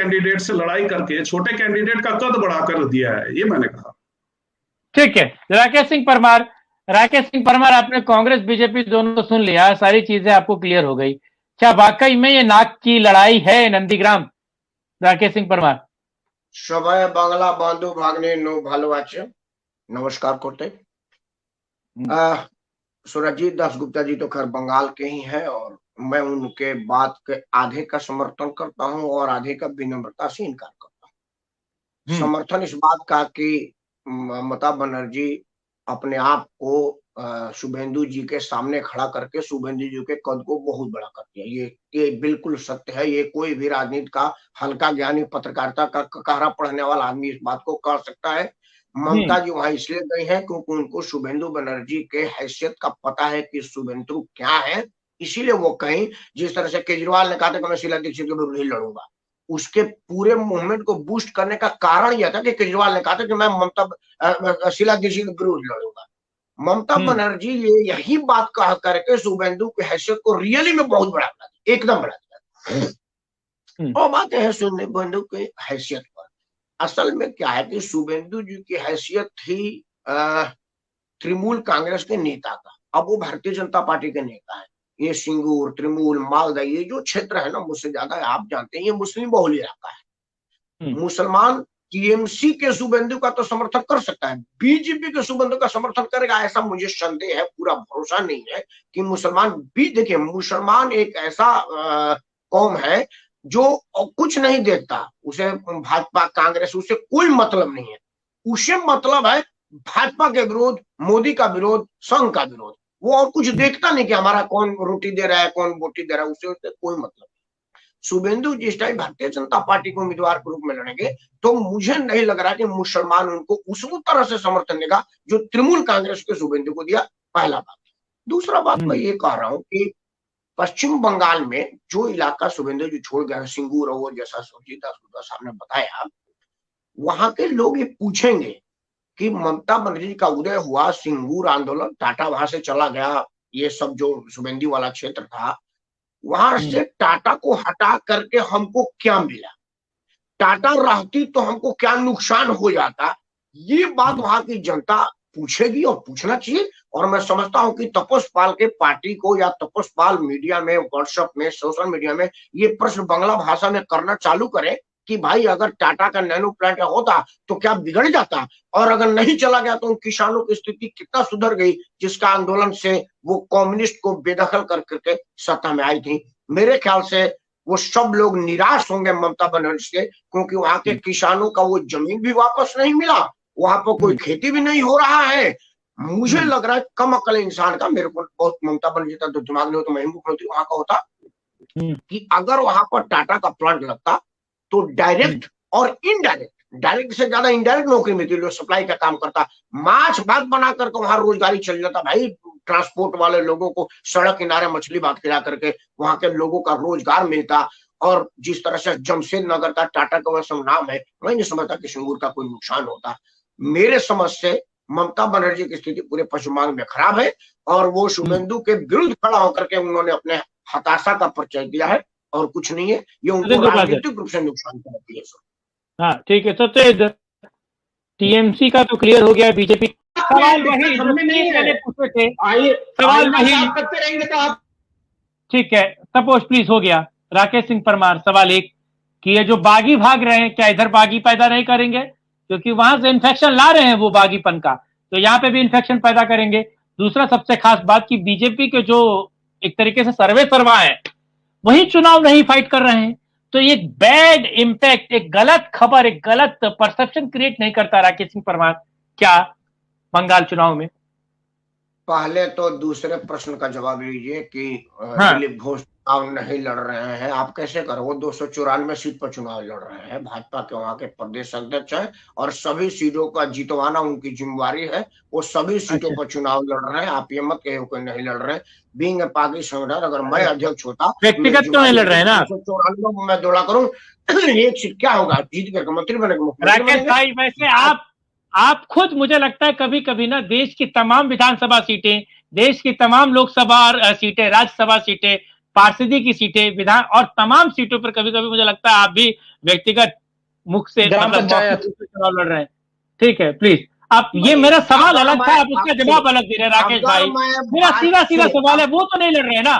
Candidate से लड़ाई करके छोटे कैंडिडेट का कद बढ़ाकर दिया है, ये मैंने कहा। ठीक है, राकेश सिंह परमार, आपने कांग्रेस बीजेपी दोनों को सुन लिया, सारी चीजें आपको क्लियर हो गई। क्या वाकई में ये नाक की लड़ाई है नंदीग्राम? राकेश सिंह परमार সবাই বাংলা বন্ধু ভাগ্নে নো ভালো আছে, नमस्कार कोटे। सुरजीत दास गुप्ता जी तो खैर बंगाल के ही हैं और मैं उनके बात के आधे का समर्थन करता हूं और आधे का विनम्रता से इनकार करता हूं। समर्थन इस बात का कि ममता बनर्जी अपने आप को शुभेंदु जी के सामने खड़ा करके शुभेंदु जी के कद को बहुत बड़ा कर दिया। ये बिल्कुल सत्य है। ये कोई भी राजनीति का हल्का ज्ञानी, पत्रकारिता का ककहरा पढ़ने वाला आदमी इस बात को कह सकता है। ममता जी वहां इसलिए गई हैं क्योंकि उनको शुभेंदु बनर्जी के हैसियत का पता है कि शुभेंदु क्या है, इसीलिए वो कहीं, जिस तरह से केजरीवाल ने कहा था कि मैं शीला दीक्षित के विरुद्ध ही लड़ूंगा, उसके पूरे मूवमेंट को बूस्ट करने का कारण यह था कि केजरीवाल ने कहा था कि मैं शीला दीक्षित के विरुद्ध लड़ूंगा। ममता बनर्जी यही बात कह करके शुभेंदु की हैसियत को रियली में बहुत बढ़ा दिया, एकदम बढ़ा दिया। और बात है शुभेंदु की हैसियत पर। असल में क्या है कि शुभेंदु जी की हैसियत थी तृणमूल कांग्रेस के नेता का, अब वो भारतीय जनता पार्टी के नेता है। ये सिंगूर, तृणमूल, मालदा, ये जो क्षेत्र है ना, मुझसे ज्यादा आप जानते हैं, ये मुस्लिम बहुल इलाका है। मुसलमान टीएमसी के शुभेंदु का तो समर्थन कर सकता है, बीजेपी के शुभेंदु का समर्थन करेगा ऐसा मुझे संदेह है, पूरा भरोसा नहीं है कि मुसलमान भी। देखिए, मुसलमान एक ऐसा कौम है जो कुछ नहीं देखता, उसे भाजपा कांग्रेस उससे कोई मतलब नहीं है। उसे मतलब है भाजपा के विरोध, मोदी का विरोध, संघ का विरोध। वो और कुछ देखता नहीं कि हमारा कौन रोटी दे रहा है, कौन बोटी दे रहा है, उससे कोई मतलब नहीं। शुभेंदु जिस टाइम भारतीय जनता पार्टी के उम्मीदवार के रूप में लड़ेंगे तो मुझे नहीं लग रहा कि मुसलमान उनको उस तरह से समर्थन देगा जो तृणमूल कांग्रेस के शुभेंदु को दिया। पहला बात। दूसरा बात मैं ये कह रहा हूं कि पश्चिम बंगाल में जो इलाका शुभेंदु जी छोड़ गया है, सिंगूर और जैसा सुरजीत दास गुप्ता साहब ने बताया, वहां के लोग ये पूछेंगे कि ममता बनर्जी का उदय हुआ, सिंगूर आंदोलन, टाटा वहां से चला गया, ये सब जो शुभेंदु वाला क्षेत्र था, वहां से टाटा को हटा करके हमको क्या मिला, टाटा रहती तो हमको क्या नुकसान हो जाता, ये बात वहां की जनता पूछेगी और पूछना चाहिए। और मैं समझता हूं कि तपस पाल के पार्टी को या तपस पाल मीडिया में, व्हाट्सएप में, सोशल मीडिया में ये प्रश्न बांग्ला भाषा में करना चालू करे कि भाई अगर टाटा का नैनो प्लांट होता तो क्या बिगड़ जाता, और अगर नहीं चला गया तो उन किसानों की स्थिति कितना सुधर गई जिसका आंदोलन से वो कम्युनिस्ट को बेदखल कर करके सत्ता में आई थी। मेरे ख्याल से वो सब लोग निराश होंगे ममता बनर्जी से, क्योंकि वहां के किसानों का वो जमीन भी वापस नहीं मिला, वहां पर कोई खेती भी नहीं हो रहा है। मुझे लग रहा है कम अकल इंसान का, मेरे को बहुत ममता बनर्जी का तो दिमाग नहीं हो तो मैं मुख्यमंत्री वहां का होता, कि अगर वहां पर टाटा का प्लांट लगता तो डायरेक्ट और इनडायरेक्ट, डायरेक्ट से ज्यादा इनडायरेक्ट नौकरी मिलती, जो सप्लाई का काम करता, माछ भात बना करके वहां रोजगारी चल जाता भाई। ट्रांसपोर्ट वाले लोगों को सड़क किनारे मछली भात खिला करके वहां के लोगों का रोजगार मिलता। और जिस तरह से जमशेद नगर का टाटा का वैसा नाम है, मैं नहीं समझता कि सिंगूर का कोई नुकसान होता। मेरे समझ से ममता बनर्जी की स्थिति पूरे पश्चिम बंगाल में खराब है और वो शुभेंदु के विरुद्ध खड़ा होकर के उन्होंने अपने हताशा का परिचय दिया है और कुछ नहीं है। ये उनको राजनीतिक रूप से नुकसान करती है। हाँ ठीक है, तो टीएमसी का तो क्लियर हो गया, बीजेपी सवाल वही मैंने पूछे थे, सवाल वही करते रहेंगे तो आप ठीक है। सपोज प्लीज हो गया। राकेश सिंह परमार, सवाल एक कि ये जो बागी भाग रहे हैं क्या इधर बागी पैदा नहीं करेंगे, क्योंकि वहां से इन्फेक्शन ला रहे हैं वो बागीपन का, तो यहाँ पे भी इन्फेक्शन पैदा करेंगे। दूसरा सबसे खास बात कि बीजेपी के जो एक तरीके से सर्वा है वही चुनाव नहीं फाइट कर रहे हैं, तो ये बैड इंपैक्ट, एक गलत खबर, एक गलत परसेप्शन क्रिएट नहीं करता राकेश सिंह परमार क्या बंगाल चुनाव में? पहले तो दूसरे प्रश्न का जवाब लीजिए कि दिलीप घोष चुनाव नहीं लड़ रहे हैं, आप कैसे करो? वो 294 सीट पर चुनाव लड़ रहे हैं, भाजपा के वहां के प्रदेश अध्यक्ष हैं और सभी सीटों का जितवाना उनकी जिम्मेवारी है। वो सभी सीटों पर चुनाव लड़ रहे हैं, आप ये मत कहो कोई नहीं लड़ रहे। बीइंग ए पार्टी संगठन, अगर मैं अध्यक्ष होता, व्यक्तिगत तो नहीं लड़ रहे हैं ना, 294 में दौड़ा करूं, एक सीट क्या होगा, जीत कर मंत्री बनेगा। राकेश भाई वैसे आप खुद, मुझे लगता है कभी कभी ना देश की तमाम विधानसभा सीटें, देश की तमाम लोकसभा सीटें, राज्यसभा सीटें, पार्षदी की सीटें, विधान और तमाम सीटों पर कभी कभी मुझे लगता है आप भी व्यक्तिगत मुख से ग्राम पंचायत चुनाव लड़ रहे हैं। ठीक है, प्लीज आप, ये मेरा सवाल अलग था, आप उसका जवाब अलग दे रहे हैं राकेश भाई। मेरा सीधा सीधा सवाल है, वो तो नहीं लड़ रहे ना,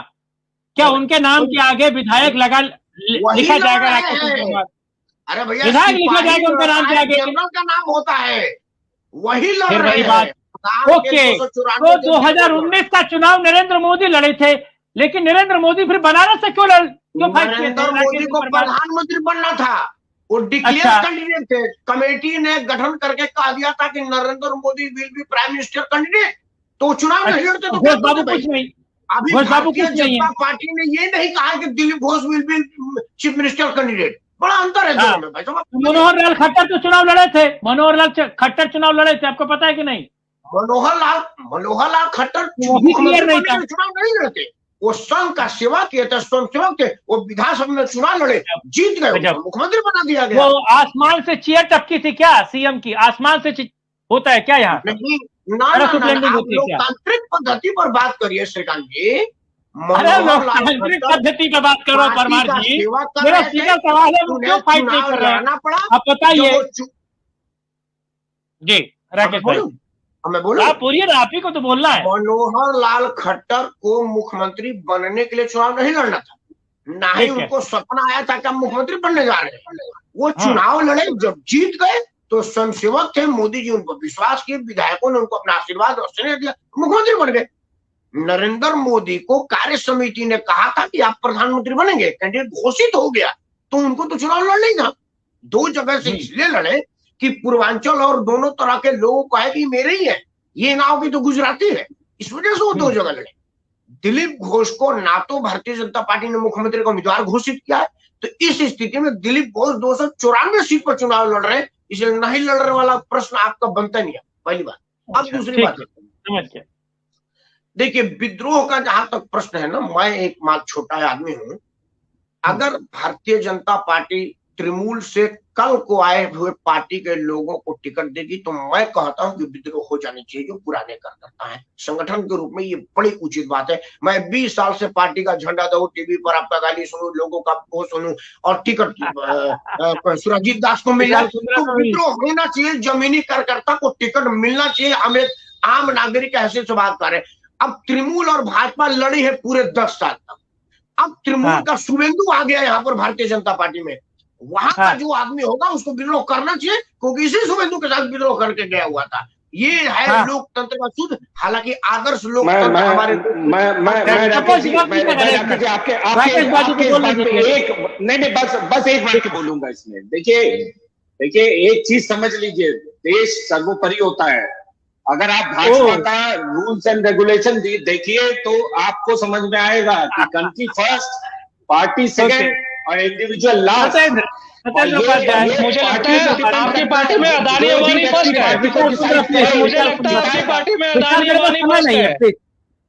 क्या उनके नाम के आगे विधायक लिखा जाएगा राकेश कुमार? अरे भैया, विधायक लिखा जाएगा उनके नाम के आगे, जनरल का नाम होता है, वही लड़ फिर रहे वही हैं। बात। ओके, तो 2019 का चुनाव नरेंद्र मोदी लड़े थे, लेकिन नरेंद्र मोदी फिर बनारस से क्यों फाइट किए थे? नरेंद्र मोदी को प्रधानमंत्री बनना था, वो डिक्लेयर कैंडिडेट थे। कमेटी ने गठन करके कह दिया था कि Narendra Modi will be prime minister candidate, तो चुनाव नहीं लड़ते तो घोष बाबू कुछ नहीं, अभी भारतीय जनता पार्टी ने ये नहीं कहा कि Dilip Ghosh will be chief minister candidate. बड़ा अंतर है दोनों में भाई साहब। मनोहर लाल खट्टर तो चुनाव लड़े थे, मनोहर लाल खट्टर चुनाव लड़े थे, आपको पता है कि नहीं? मनोहर लाल खट्टर क्लियर नहीं था, चुनाव नहीं लड़ते, वो संघ का सेवा किए थे, स्वयं सेवक थे, वो विधानसभा में चुनाव लड़े, जीत गए, मुख्यमंत्री बना दिया गया। वो आसमान से चेयर टपकी थी क्या सीएम की? आसमान से होता है क्या यहाँ? नहीं, लोकतांत्रिक पद्धति पर बात करिए श्रीकांत जी। लोकतांत्रिक पद्धति पर बात करो परमार जी, मेरा सीधा सवाल है, वो क्यों फाइट नहीं कर रहे हैं? आप बताइए जी राकेश भाई। मैं बोलूं, आप बोलिए ना, आप ही को तो बोलना है। मनोहर लाल खट्टर को मुख्यमंत्री बनने के लिए चुनाव नहीं लड़ना था, ना ही उनको सपना आया था कि हम मुख्यमंत्री बनने जा रहे हैं। वो चुनाव लड़े, जब जीत गए तो स्वयंसेवक थे, मोदी जी उनको विश्वास किए, विधायकों ने उनको अपना आशीर्वाद और स्नेह दिया, मुख्यमंत्री बन गए। नरेंद्र मोदी को कार्य समिति ने कहा था कि आप प्रधानमंत्री बनेंगे, कैंडिडेट घोषित हो गया, तो उनको तो चुनाव लड़ना ही था। दो जगह से इसलिए लड़े कि पूर्वांचल और दोनों तरह के लोगों को है कि मेरे ही है, ये नाव की तो गुजराती है, इस वजह से वो दो जगह लड़े। दिलीप घोष को ना तो भारतीय जनता पार्टी ने मुख्यमंत्री का उम्मीदवार घोषित किया है, तो इस स्थिति में दिलीप घोष 294 सीट पर चुनाव लड़ रहे हैं, इसलिए नहीं लड़ने वाला प्रश्न आपका बनता नहीं है, पहली बात। अब दूसरी बात, देखिए विद्रोह का जहां तक प्रश्न है ना, मैं एक मात्र छोटा आदमी हूं, अगर भारतीय जनता पार्टी तृणमूल से कल को आए हुए पार्टी के लोगों को टिकट देगी, तो मैं कहता हूं कि विद्रोह हो जानी चाहिए, जो पुराने कार्यकर्ता है। संगठन के रूप में ये बड़ी उचित बात है। मैं 20 साल से पार्टी का झंडा दो, टीवी पर आपका गाली सुनूं, लोगों का वो सुनूं, और टिकट सुरजीत दास को मिल जाए, तो विद्रोह होना चाहिए। जमीनी कार्यकर्ता को टिकट मिलना चाहिए। हम एक आम नागरिक की हैसियत से बात कर रहे हैं। अब तृणमूल और भाजपा लड़ी है पूरे 10 साल तक, अब तृणमूल का शुभेंदु आ गया यहाँ पर भारतीय जनता पार्टी में, वहां का जो आदमी होगा उसको विद्रोह करना चाहिए, क्योंकि इसी शुभेंदु के साथ विद्रोह करके गया हुआ था। ये है लोकतंत्र का शुद्ध, हालांकि आदर्श लोकतंत्र हमारे बस एक वाक्य बोलूंगा इसमें। देखिए एक चीज समझ लीजिए, देश सर्वोपरि होता है। अगर आप भाजपा का रूल्स एंड रेगुलेशन देखिए तो आपको समझ में आएगा कि कंट्री फर्स्ट, पार्टी सेकंड और इंडिविजुअल लास्ट। मुझे लगता है आपकी पार्टी में अदानी अंबानी फर्स्ट है। मुझे लगता है आपकी पार्टी में अदानी अंबानी फर्स्ट है।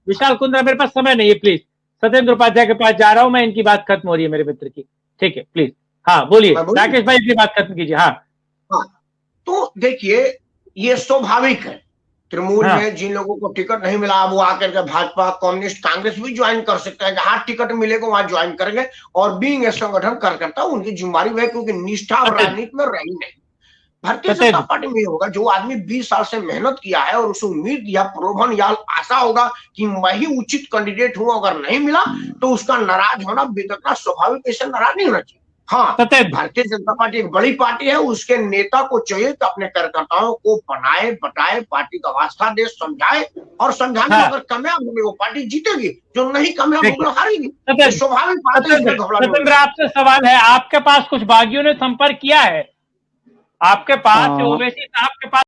विशाल कुंद्रा, मेरे पास समय नहीं है, प्लीज सत्येंद्र उपाध्याय के पास जा रहा हूं मैं, इनकी बात खत्म हो रही है मेरे मित्र की। ठीक है, प्लीज हाँ बोलिए राकेश भाई, अपनी बात खत्म कीजिए। हाँ, तो देखिए ये स्वाभाविक है, तृणमूल में जिन लोगों को टिकट नहीं मिला वो आकर के भाजपा, कम्युनिस्ट, कांग्रेस भी ज्वाइन कर सकते हैं, जहां टिकट मिलेगा वहां ज्वाइन करेंगे। और बीइंग संगठन कार्यकर्ता उनकी जिम्मेदारी है, क्योंकि निष्ठा और राजनीति में रही नहीं। भारतीय जनता पार्टी में होगा, जो आदमी 20 साल से मेहनत किया है और उसे उम्मीद या प्रलोभन या आशा होगा कि मैं ही उचित कैंडिडेट हूं, अगर नहीं मिला तो उसका नाराज होना बिगड़ना स्वाभाविक, ऐसे नाराज नहीं होना चाहिए। हाँ, भारतीय जनता पार्टी एक बड़ी पार्टी है, उसके नेता को चाहिए कि अपने कार्यकर्ताओं को बनाए बटाए, पार्टी का वास्ता दे, समझाए, और समझाने में अगर कामयाब होगी वो पार्टी जीतेगी, जो नहीं कामयाब होगी हारेगी। स्वाभाविक बात है। आपसे सवाल है, आपके पास कुछ बागियों ने संपर्क किया है? आपके पास ओवैसी साहब के पास